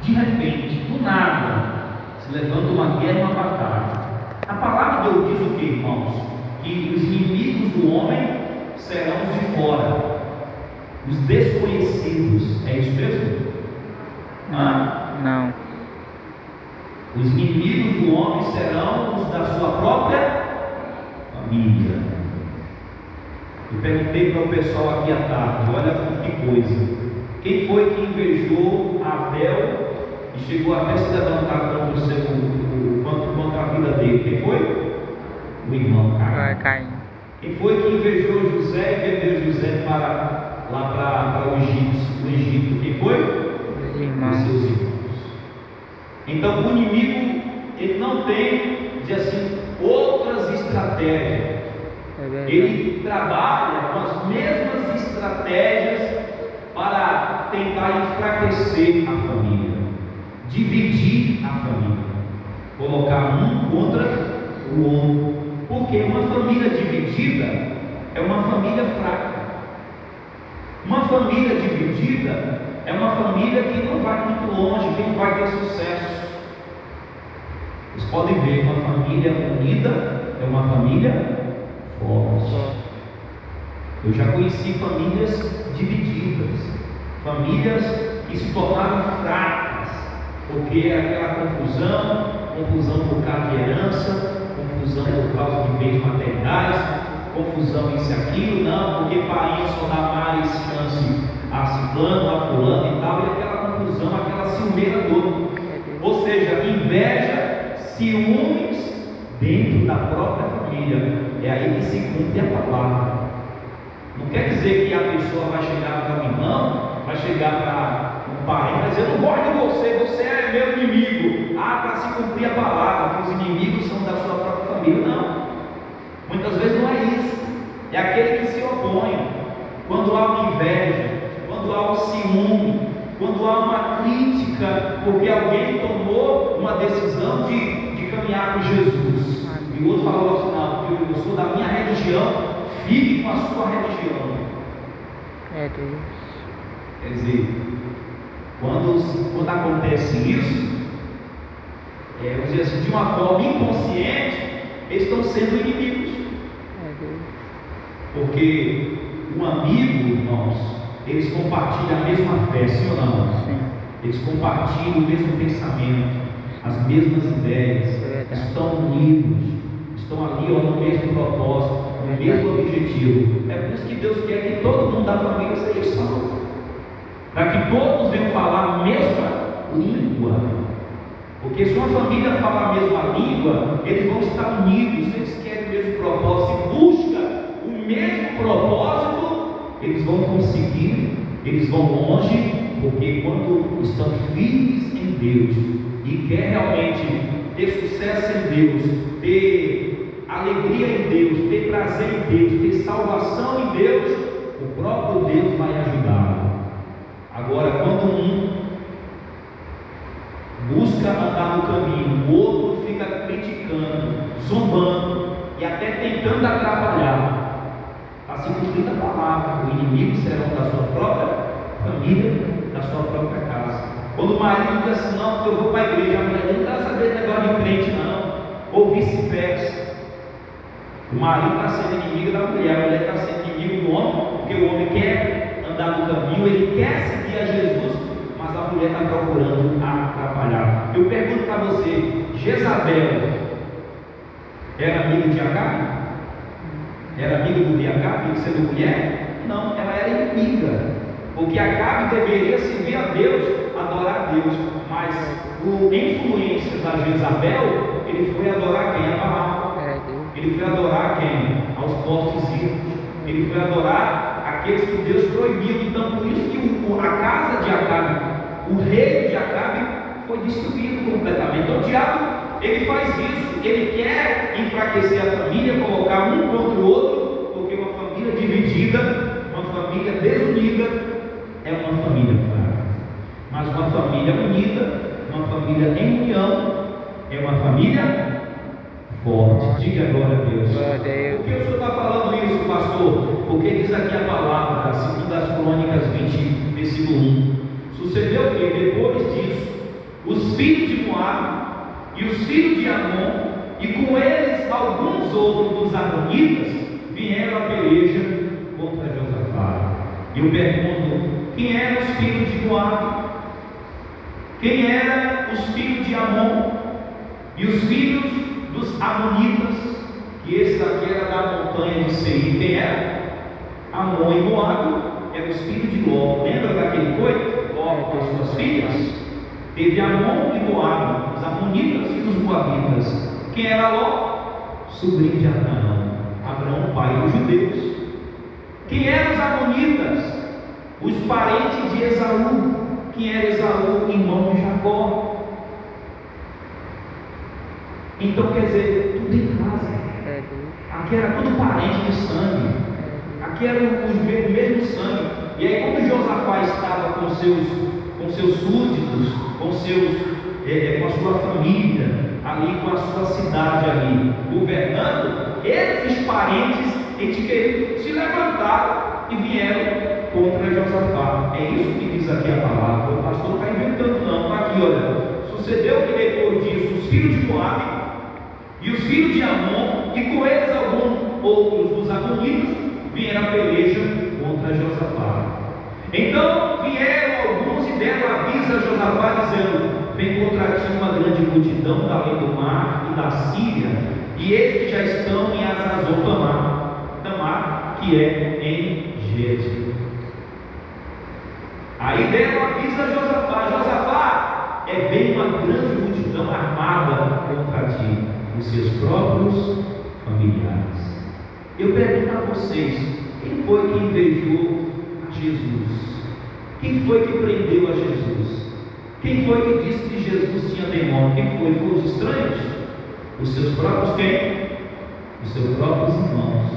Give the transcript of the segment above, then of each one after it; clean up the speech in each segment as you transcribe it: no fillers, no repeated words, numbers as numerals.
de repente, do nada, se levanta uma guerra, uma batalha. A palavra de Deus diz o que, irmãos? Que os inimigos do homem serão os de fora, os desconhecidos. É isso mesmo? Não. Os inimigos do homem serão os da sua própria família. Eu perguntei para o pessoal aqui à tarde, olha que coisa. Quem foi que invejou Abel e chegou até se levantar contra a vida dele? Quem foi? O irmão Caim. Quem foi que invejou José e vendeu José para o Egito? Quem foi? Os irmãos. Os seus irmãos. Então o inimigo, ele não tem, diz assim, outras estratégias. Ele trabalha com as mesmas estratégias para tentar enfraquecer a família, dividir a família, colocar um contra o outro, porque uma família dividida é uma família fraca. Uma família dividida é uma família que não vai muito longe, que não vai ter sucesso. Vocês podem ver, uma família unida é uma família forte. Eu já conheci famílias divididas, famílias que se tornaram fracas, porque aquela confusão por causa de herança, confusão por causa de bens materiais, confusão isso e aquilo, não, porque pai só dá mais chance a ciclano, a fulano e tal, e aquela confusão, aquela ciumeira toda. Ou seja, inveja, ciúmes dentro da própria família. É aí que se cumpre a palavra. Não quer dizer que a pessoa vai chegar para o irmão, vai chegar para o pai e vai dizer: eu não gosto de você, você é meu inimigo. Para se cumprir a palavra, que os inimigos são da sua própria família. Não, muitas vezes não é isso. É aquele que se opõe. Quando há uma inveja, quando há um ciúme, quando há uma crítica, porque alguém tomou uma decisão de caminhar com Jesus, e o outro falou assim: não, eu sou da minha religião, fique com a sua religião. Quer dizer, quando acontece isso, vamos dizer assim, de uma forma inconsciente, eles estão sendo inimigos. Porque um amigo, irmãos, eles compartilham a mesma fé, sim ou não? Sim. Eles compartilham o mesmo pensamento, as mesmas ideias, estão unidos, estão ali no mesmo propósito, no mesmo objetivo. É por isso que Deus quer que todo mundo da família seja salvo, para que todos venham falar a mesma língua. Porque se uma família falar a mesma língua, eles vão estar unidos, eles querem o mesmo propósito, se busca o mesmo propósito, eles vão conseguir, eles vão longe, porque quando estão firmes em Deus e quer realmente ter sucesso em Deus, ter alegria em Deus, ter prazer em Deus, ter salvação em Deus, o próprio Deus vai ajudá-lo. Agora, quando um busca andar no caminho, o outro fica criticando, zombando e até tentando atrapalhar, está se cumprindo a palavra: o inimigo serão da sua própria família, da sua própria casa. Quando o marido diz assim: não, eu vou para a igreja, a mulher não está sabendo negócio de crente não, ou vice-versa. O marido está sendo inimigo da mulher, a mulher está sendo inimigo do homem, porque o homem quer andar no caminho, ele quer seguir a Jesus, mas a mulher está procurando atrapalhar. Eu pergunto para você: Jezabel era amiga de Acabe? Era amiga do de Acabe, sendo mulher? Não, ela era inimiga, porque Acabe deveria servir a Deus, adorar a Deus, mas por influência da Jezabel, ele foi adorar quem? A Baal. Ele foi adorar quem? Aos postos ídolos. Ele foi adorar aqueles que Deus proibiu. Então, por isso que a casa de Acabe, o rei de Acabe, foi destruído completamente. Então, o diabo, ele faz isso. Ele quer enfraquecer a família, colocar um contra o outro, porque uma família dividida, uma família desunida, é uma família fraca. Mas uma família unida, uma família em união, é uma família forte. Diga glória a Deus. Por que o senhor está falando isso, pastor? Porque diz aqui a palavra, segundo as Crônicas 20, versículo 1. Sucedeu que depois disso, filhos de Moabe e os filhos de Amon, e com eles alguns outros dos amonitas vieram a peleja contra Josafá. E eu pergunto: quem eram os filhos de Moabe? Quem eram os filhos de Amon? E os filhos dos amonitas? Que esse daqui era da montanha de Seir. Quem era? Amon e Moabe eram os filhos de Ló. Lembra daquele coito? Ló com as suas filhas? Teve Amon e Moabe, os amonitas e os moabitas. Quem era Ló? Sobrinho de Abraão. Abraão, pai dos judeus. Quem eram os amonitas? Os parentes de Esaú. Quem era Esaú? Irmão de Jacó. Então, quer dizer, tudo em casa. Aqui era tudo parente de sangue. Aqui era o mesmo sangue. E aí, quando Josafá estava com seus súditos, com a sua família, ali com a sua cidade ali, governando, esses parentes se levantaram e vieram contra Josafá. É isso que diz aqui a palavra. O pastor não está inventando não, está aqui, olha. Sucedeu que depois disso os filhos de Moabe e os filhos de Amon, e com eles alguns outros dos amonitas, vieram a peleja contra Josafá. Então vieram alguns e deram aviso a Josafá, dizendo: vem contra ti uma grande multidão da além do mar e da Síria, e eles que já estão em Hazazon-Tamar, que é em Gede. Aí deram aviso a Josafá: Josafá, vem uma grande multidão armada contra ti, os seus próprios familiares. Eu pergunto a vocês: quem foi que invejou a Jesus? Quem foi que prendeu a Jesus? Quem foi que disse que Jesus tinha demônio? Quem foi? Foi os estranhos? Os seus próprios quem? Os seus próprios irmãos,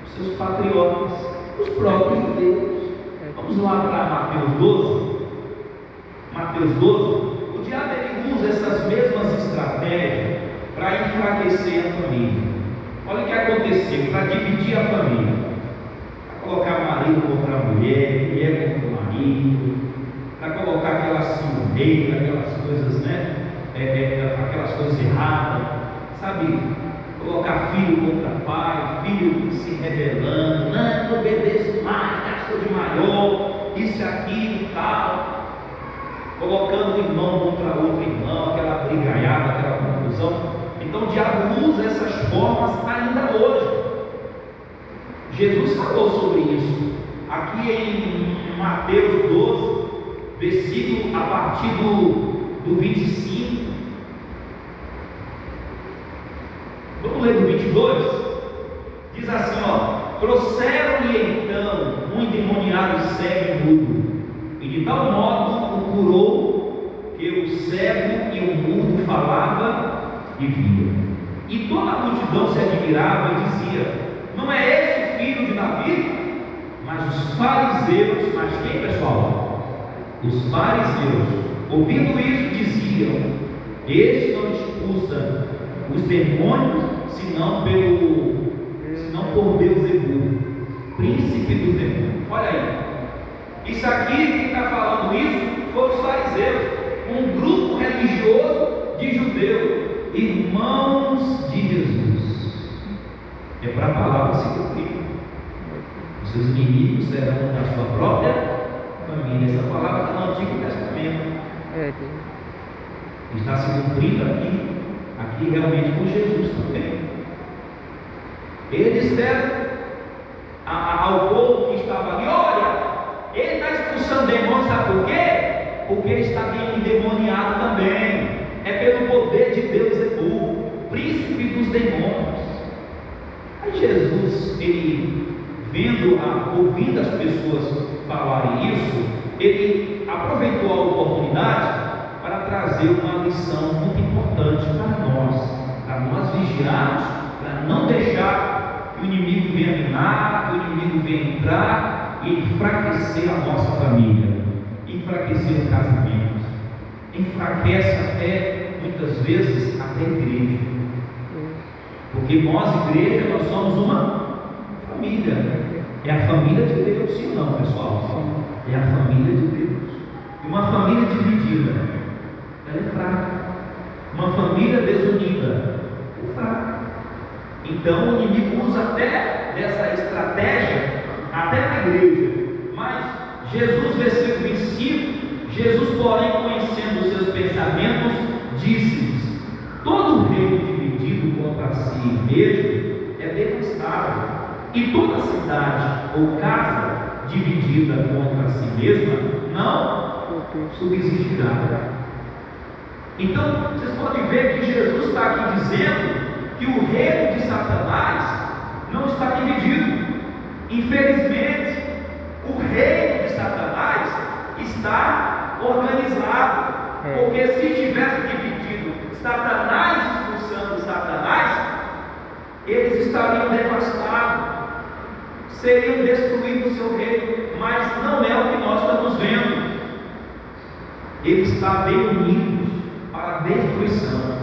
os seus patriotas, os próprios judeus. Vamos lá para Mateus 12. Mateus 12. O diabo ele usa essas mesmas estratégias para enfraquecer a família. Olha o que aconteceu para dividir a família: para colocar marido contra a mulher, mulher contra o marido, para colocar aquelas ciumeiras, aquelas coisas, né? Aquelas coisas erradas, sabe? Colocar filho contra pai, filho se rebelando, não obedeço mais, sou de maior, isso, aquilo, tal. Colocando um irmão contra outro irmão, aquela brigaiada, aquela confusão. Então o diabo usa essas formas ainda hoje. Jesus falou sobre isso aqui em Mateus 12, versículo a partir do 25. Vamos ler do 22? Diz assim, ó: trouxeram-lhe então um endemoniado cego e mudo, e de tal modo o curou, que o cego e o mudo falava e via. E toda a multidão se admirava e dizia: não é este o filho de Davi? Mas os fariseus, mas quem, pessoal? Os fariseus, ouvindo isso, diziam: este não expulsa os demônios, senão por Beelzebul, príncipe dos demônios. Olha aí, isso aqui, quem está falando isso, foram os fariseus, um grupo religioso de judeus, irmãos de Jesus. É para a palavra se cumprir. Os seus inimigos serão da sua própria família. Essa palavra está no Antigo Testamento. Está se cumprindo aqui realmente com Jesus também. Eles disseram ao povo que estava ali: olha, ele está expulsando demônios, sabe por quê? Porque ele está bem endemoniado também. É pelo poder de Beelzebul, príncipe dos demônios. Aí Jesus, ele ouvindo as pessoas falarem isso, ele aproveitou a oportunidade para trazer uma lição muito importante para nós vigiarmos, para não deixar que o inimigo venha minar, que o inimigo venha entrar e enfraquecer a nossa família, enfraquecer o casamento, enfraquece até, muitas vezes, até a igreja, porque nós, igreja, nós somos uma família. É a família de Deus, sim ou não, pessoal? É a família de Deus. E uma família dividida, ela é fraca. Uma família desunida é fraca. Então o inimigo usa até dessa estratégia, até na igreja. Mas Jesus, versículo 25, Jesus, porém, conhecendo os seus pensamentos, disse-lhes: todo reino dividido contra si mesmo é devastável, e toda cidade ou casa dividida contra si mesma não subsistirá. Então, vocês podem ver que Jesus está aqui dizendo que o reino de Satanás não está dividido. Infelizmente, o reino de Satanás está organizado, porque se estivesse dividido, Satanás expulsando Satanás, eles estariam devastados, seriam destruídos o seu reino, mas não é o que nós estamos vendo. Ele está bem unido para a destruição.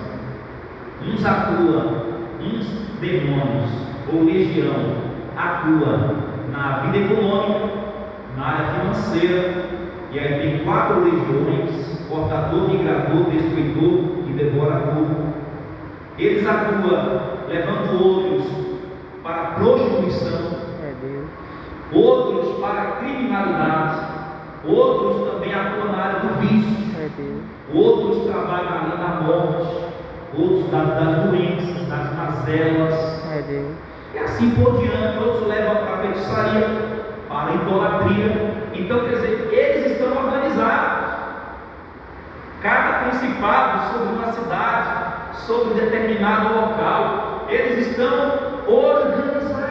Uns atuam, uns demônios ou legião atua na vida econômica, na área financeira, e aí tem 4 legiões: cortador, migrador, destruidor e devorador. Eles atuam levando outros para a prostituição, outros para a criminalidade, outros também atuam na área do vício, outros trabalham na área da morte, outros das doenças, das mazelas, e assim por diante. Outros levam para a feitiçaria, para a idolatria. Então, quer dizer, eles estão organizados. Cada principado sobre uma cidade, sobre um determinado local, eles estão organizados.